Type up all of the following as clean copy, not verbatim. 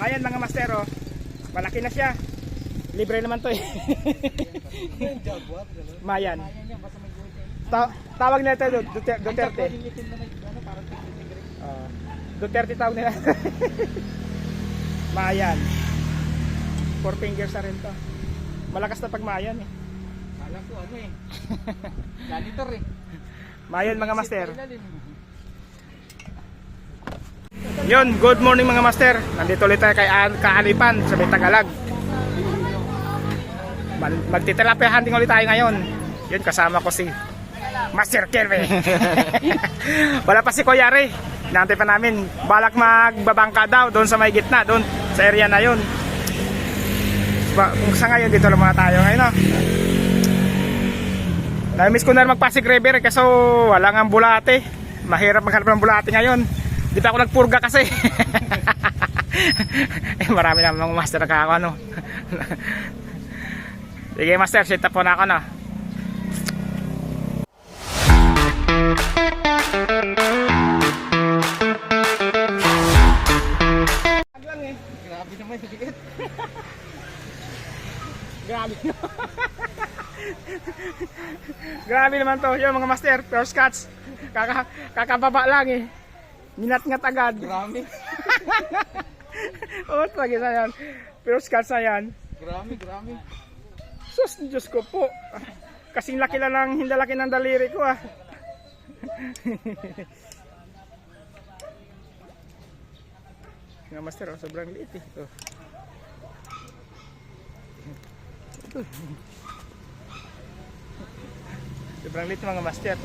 Ayan mga master, oh. Malaki na siya. Libre naman to eh. Mayan. Tawag nila ito Duterte. Duterte tawag nila. Mayan. 4 fingers na rin to. Malakas na pag mayan eh. Kala ko ano eh. Janitor eh. Mayan mga master. Yun, good morning mga master. Nandito ulit tayo kay Kaalipan sa Tagalog. Magtitilapia hunting ulit tayo ngayon. Yun, kasama ko si Master Kelvin. Wala pa si Kuya Ray. Inaantay pa namin. Balak magbabangka daw doon sa may gitna, doon sa area na yun. Kung sa ngayon, dito lang muna tayo ngayon, no? Namiss ko na magpasig river kasi wala nga bulate. Mahirap maghanap ng bulate ngayon. Di pa ako nagpurga kasi. Marami namang master na ano. Sige master, set up po na ako na. Grabe naman yung bigat. Grabe naman. Grabe naman to. Yung mga master, first cuts. Kakababa lang eh. Minat-ngat agad. Grabe. Oo, lagi na yan. First cuts na yan. Grabe. Sus, Diyos ko po. Kasing laki lang ng hindalaki ng daliri ko ah. Nga master, oh, sobrang liit eh. Oh. Sobrang liit mga master.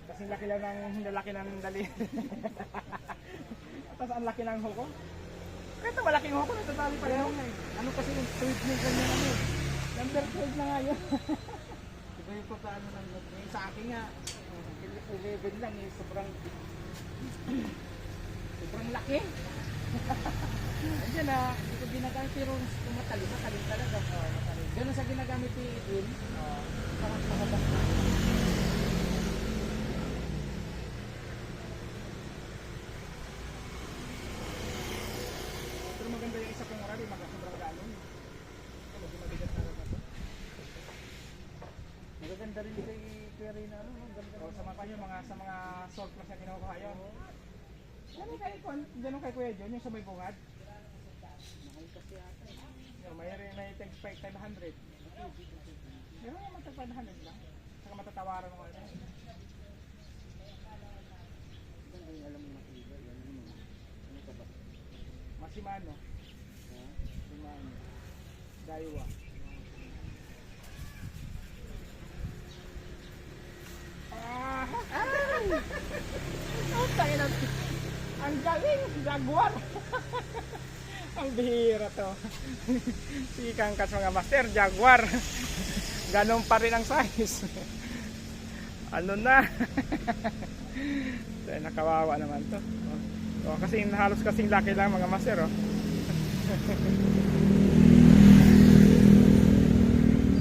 Kasing laki lang ng hindalaki ng daliri. Tapos ang laki ng hoko. Kahit ang malaking hoko, natatali pa rin. Ano kasi yung tweet mo ganyan ano eh. Number 12 na nga yun. Diba yung paano ng sa akin nga 11 lang eh, sobrang laki. Andiyan na, hindi ko ginagamit pero matalim talaga. Ganun sa ginagamit ni Edwin. Parang mahaba. Pero maganda yung isa kong marami, sobrang galon. Medyo mabigat na rin ito. Magaganda rin kay Kuya Ray na ano, O, sa mga salt plus na kinukuha yun. Ganun kay Kuya John, yung sa may bungad. mahal kasi ata. Yung may tag 500. Meron naman tag 500 lang. Saka matatawaran mo ito. Ganda yung alam mo makita. Ano ka ba? Masimano. Simano. Daiwa. Ang galing, jaguar. Ang bihira to. Si Kangkas mga master, jaguar. Ganun pa rin ang size. Ano na? Nakawawa naman to. Oh, kasi halos kasing laki lang mga master, oh.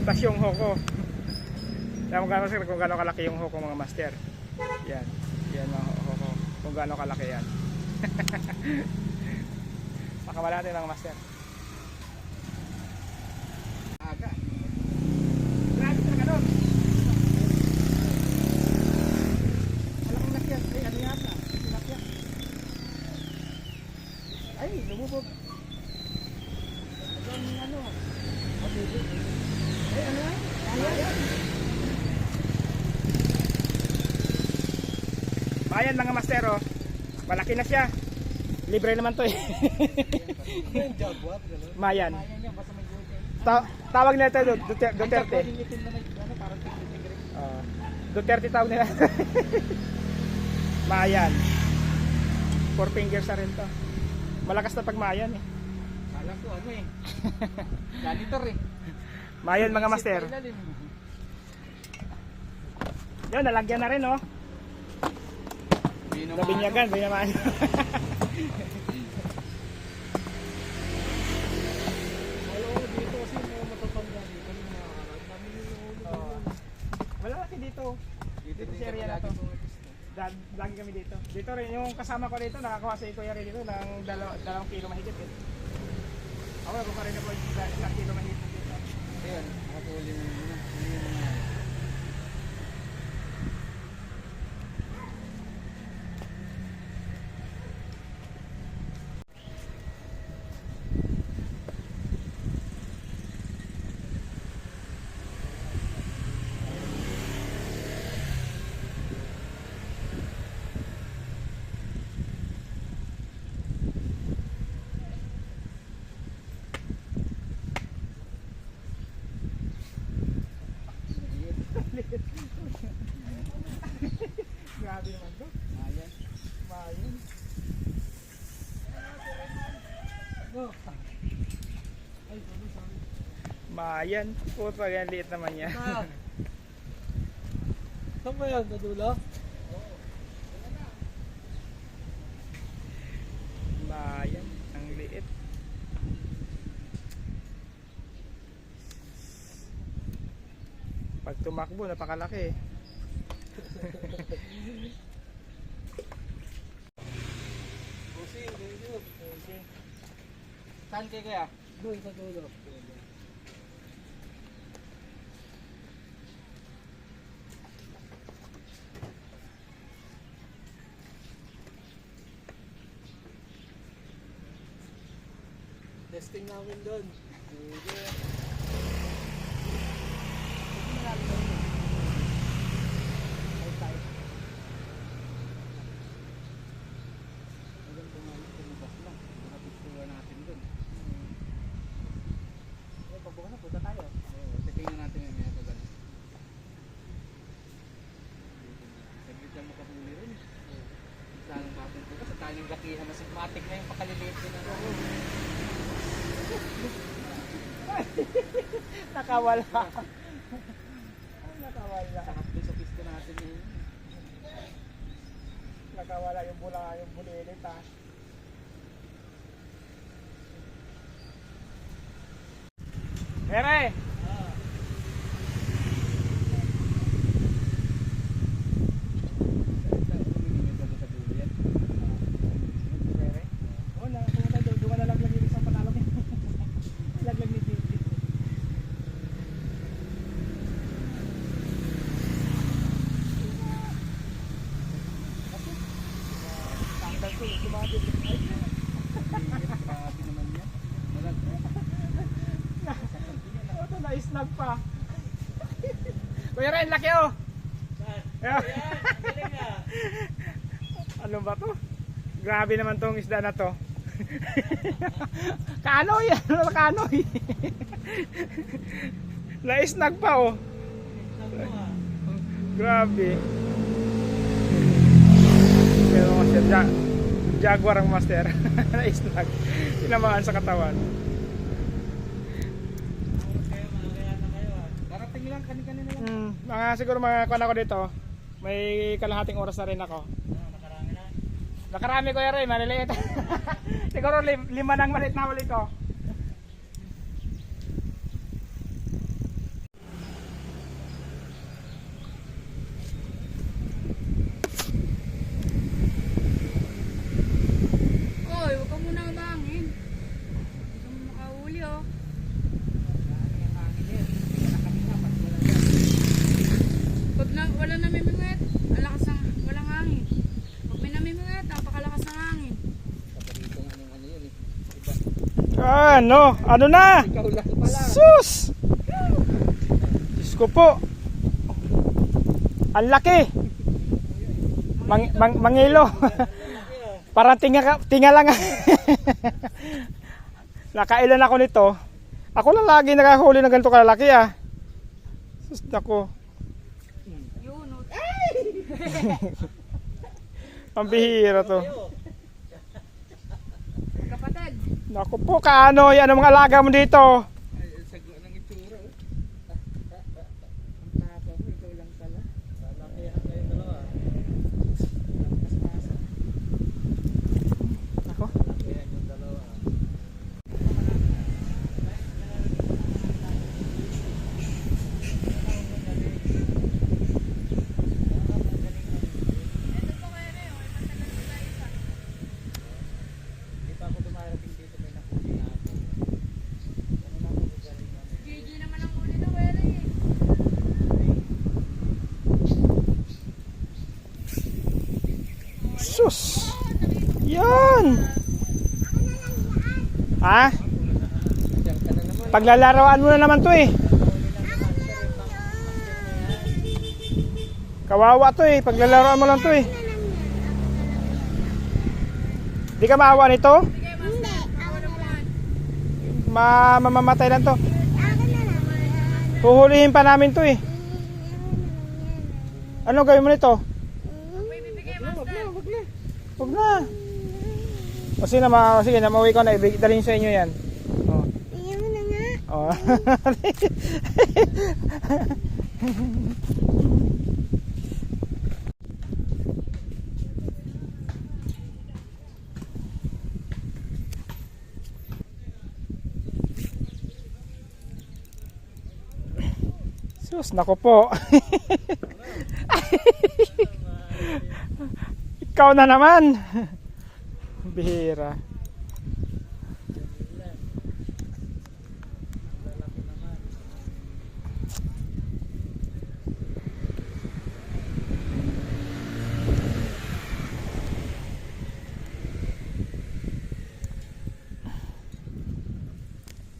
Tas yung hoko. Alam mo kung gano'ng kalaki yung hoko mga master. Yan. Yan mga hoko. Kung gano'ng kalaki yan. Pakawala natin mga master. Aga. Grabe talaga doon. Malaking lakyan. Ay, ano yata? Lakyan. Ay, lumubog. Ano? Ay, ano yan? Ayan. Ayan mga master, oh. Malaki na siya. Libre naman to eh. Yung jaguar, gano'n. Mayan. Mayan yan, basta may guhit. Tawag nila ito Duterte. Ang itim na ano, parang tigre-tigre. Duterte tawag nila. Mayan. 4 fingers na rin to. Malakas na pag mayan eh. Kala ko ano eh. Janitor eh. Mayan mga master. Yun, nalagyan na rin oh. Nabinyagan, binamaan. lagi kami dito. Dito rin, yung kasama ko dito, nakakuha si Kuya rin dito ng 2 kilo mahigit eh. Ako, nakuha rin ako 1 kilo mahigit dito. Ayun, nakapuli na muna. Ano yung mga Grabe naman to. ayan. Mayan. Ay, sorry. Mayan. Puto, yan liit naman niya. Saan ba yan? Sa dulo? Mayan. Ang liit. Pag tumakbo, napakalaki. Busing, medyo. Saan kayo kaya? Doon sa dulo. Testing namin doon. Pagbukas na, punta tayo. Titingnan natin yung mga pagano. Saglit lang makahuli rin. Sanang mapunta sa taling lakihan. Matik na yung pakaliliit ko na rin. Nakawala. Nakawala. Sakap din sa pista natin yun. Nakawala yung bulilit ha. Mere! Mere? Oo na, pumunta doon. Doon ka nalaglag yung isang patalong. Laglag ni Bibi. Tanggal ko, tumabit. Grabe naman yan. Malag. Ito na-snag pa. Kuya Ren, laki oh! Ano ba to? Grabe naman tong isda na to. Kanoy! Ano na kanoy? Na-snag pa oh. Grabe. Pero master, jaguar ang master. Na-snag. Tinamaan sa katawan. Darating lang, kanin-kanin na lang. Mga siguro mga kuwan ako dito. May kalahating oras na rin ako. Nakarami na. Nakarami ko rin, maliliit. Siguro 5 nang maliit na huli ko. Oy, huwag ka muna umangin. Hindi ka makahuli oh. Pag wala namimingwit, ang lakas ng walang hangin. Pag may namimingwit, napakalakas ng hangin. Paborito nga ng ano yun eh. Diba? Ano? Ano na? Ikaw lang pala. Sus! Diyos ko po. Ang laki. Mangilo. Parang tinga lang. Nakailan ako nito. Ako lang lagi nakahuli ng ganito kalalaki ah. Sus, ako. Yun, oh. Pambihira to. Kapatid. Naku po, kaano yan ang mga alaga mo dito? Ay, sagwa ng itsura oh. Ang tapa mo, ikaw lang pala. Lalakihan kayong dalawa. Lakas-masa. Ako? Lalakihan yung dalawa. Ha? Diyan ka na naman. Paglalaroan mo na naman to eh. Kawawa to eh. Paglalaroan mo lang to eh. Di ka maawa nito? Sige, master. Ako naman. Mamamatay lang to. Huhulihin pa namin to eh. Ano gawin mo nito? May bibigay, master. Huwag na. O sige na, sige na, mauwi ko na. Dalhin sa inyo yan. Oh. Oh. Sus, nako po. Ikaw na naman. Bihira.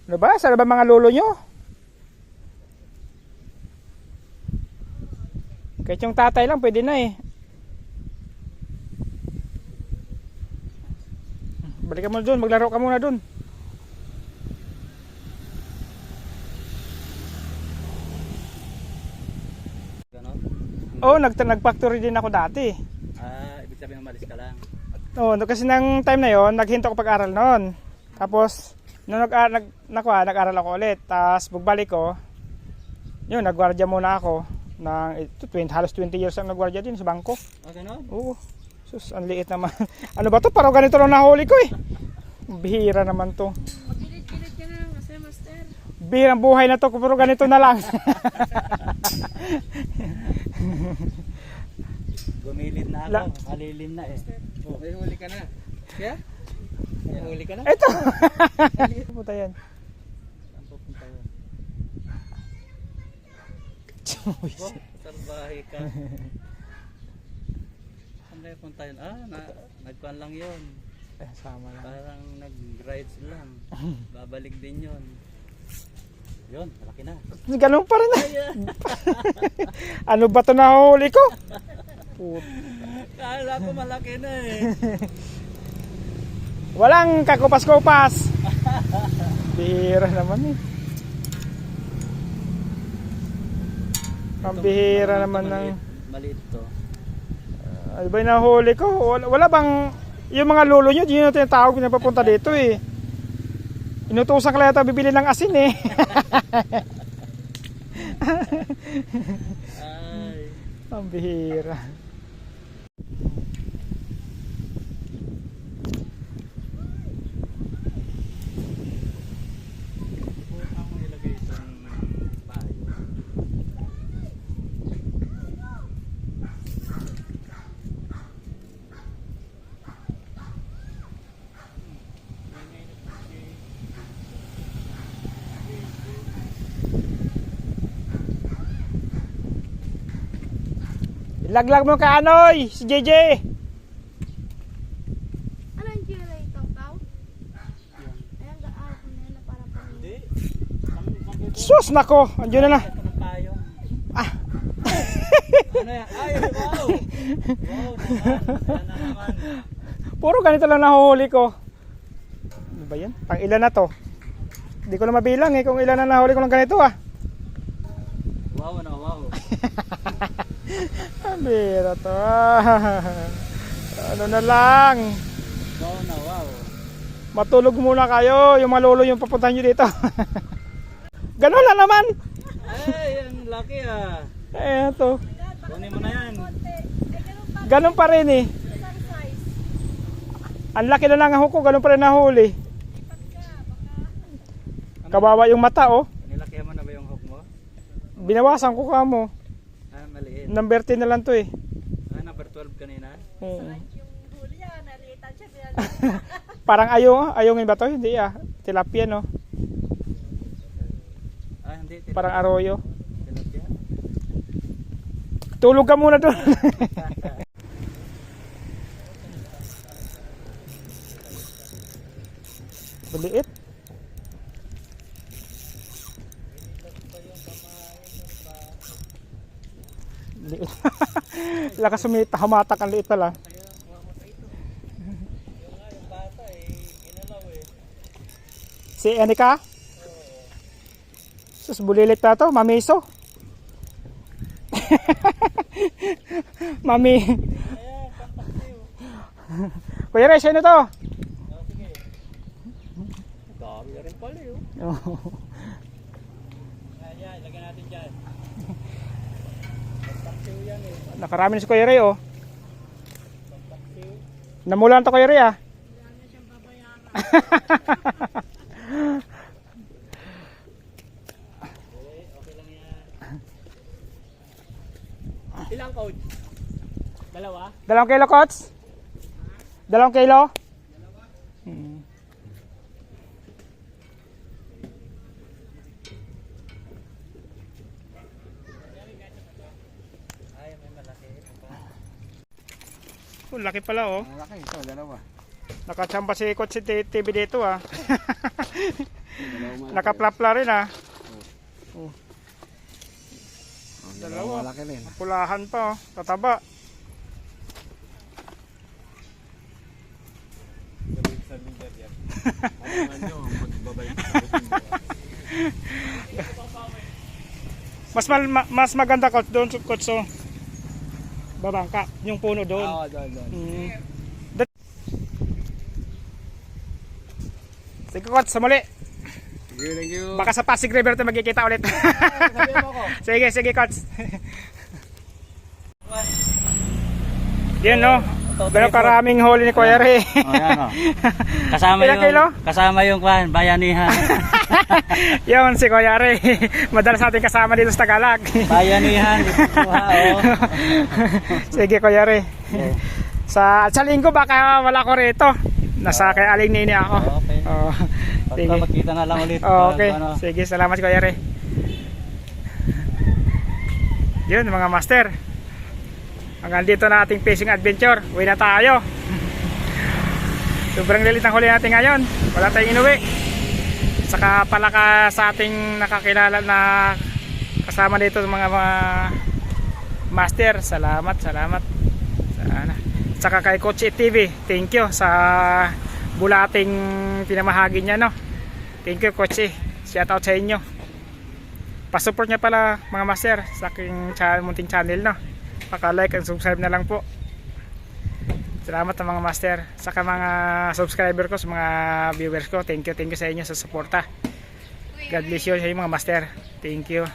Ano ba? Saan ba mga lolo nyo? Kahit yung tatay lang pwede na eh. Balikan mo doon, maglaro ka muna doon. Ganon? Oo, nag-factory din ako dati. Ibig sabihin umalis ka lang. Oo, kasi nang time na yon, naghinto ako pag-aral noon. Tapos, nung nag-aral ako ulit. Tapos, pagbalik ko, yun, nagwardya muna ako. Halos 20 years ang nagwardya din sa bangko. Ganon? Oo. Sus, ang liit naman. Ano ba to? Parang ganito lang nahuli ko eh. Bihira naman to. Magilid-gilid ka na lang kasi, master. Bihirang buhay na to, pero ganito na lang. Gumilid na ako. Alilim na eh. Oh, may huli ka na. Kaya? May huli ka na? Ito. Puta yan. Saan pupunta yun? Oh, sarbahe ka. Saan kayo punta yun? Nagkuhan lang yun. Sama lang. Parang nag-rides lang. Babalik din yun. Yun, malaki na. Ganun pa rin. Ano ba ito nahuli ko? Kala ko malaki na eh. Walang kakupas-kupas. Bihira naman eh. Ang bihira naman ng... Maliit to. Ano ba yung nahuli ko? Wala bang... Yung mga lolo nyo, yun yung tinatawag pinapapunta dito eh. Inutusan ka lang yata bibili ng asin eh. Ay. Ang bihira. Ako ilagay itong bayo. Ilaglag mo ka Anoy, si JJ. Ano yung kira ito, Pao? Ayan, gaaraw ko na yan na parang Hindi. pamilya. Sus nako, andiyan na na. Ito ng payong. Ah. Ano yan? Ay, wow! Wow naman. Yan na naman. Puro ganito lang nahuli ko. Ano ba yan? Pang ilan na to? Hindi ko na mabilang eh kung ilan na nahuli ko ng ganito ah. Wow na wow. Ang bihira to. Ano na lang. Wow na wow. Matulog muna kayo. Yung malolo yung papuntahan nyo dito. Ganun lang naman. Ay, ang laki ah. Eto. Kunin mo na yan. Ganun pa rin eh. Ang laki na lang ako ko. Ganun pa rin nahuli. Kawawa yung mata oh. Nilakihan mo na ba yung hook mo? Binawasan ko ka mo. Maliit. Number 10 na lang to eh. Number 12 kanina. Oo. Parang ayungin ba to? Hindi ah. Tilapia no. Hindi. Parang arroyo. Tilapia. Tulog ka muna doon. Maliit. Liit. Lakas sumita, humatak ang liit pala. Si Enika? Sus, bulilit pa to, mamiso. Mami. Kuya Ray, sino to? Dami na rin pala yun. Yan, lagyan natin dyan. Pampaksiw yan eh. Nakarami na si Kuya Ray, oh. Namulan to Kuya Ray, ah. Okay lang yan. Ilang coach? Dalawa? 2 kilo, coach? 2 kilo? Hmm. Ay, may malaki. Oh, laki pala, oh. Malaki ito, dalawa. Nakachamba si Coach si TV dito, ah. Nakaplapla rin, ah. Oh. Dalawa. Malaki rin. Pulahan pa, oh. Tataba. Mas maganda, Coach, doon, Coach, so. Babangka, yung puno doon. Oo, doon. Mm. Sige, Coach, sa muli. Thank you. Baka sa Pasig River tayo magkikita ulit. Sabihin mo ko. Sige, Coach. Yan, no? Ganun karaming huli ni Kuya Ray. Oh, yan, oh. Kasama Ilang kilo? Kasama yung bayanihan. Yun, si Kuya Ray. Madalas natin kasama dito sa Tagalog. Bayanihan. Oh. Sige, Kuya Ray. Sa linggo baka wala ko rito. Nasa kay Aling Nini ako. Okay. Oh, sige. Pagka magkita na lang ulit. Okay. Ano. Sige, salamat Kuya Ray. Yun mga master. Hanggang dito na ating fishing adventure. Uwi na tayo. Sobrang lilit ang huli natin ngayon. Wala tayong inuwi. Saka pala ka sa ating nakakilala na kasama dito mga master. Salamat. Sana. Saka kay Coach TV. Thank you sa bulating pinamahagi niya, no. Thank you, Coach. Shout out sa inyo. Pa-support niya pala mga master sa aking munting channel, no. Paka-like and subscribe na lang po. Salamat sa mga master, saka mga subscriber ko, sa mga viewers ko. Thank you sa inyo sa suporta. God bless you sa inyo mga master. Thank you.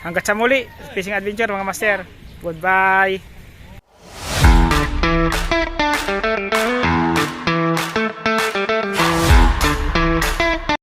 Hanggat sa muli, fishing adventure mga master. Goodbye.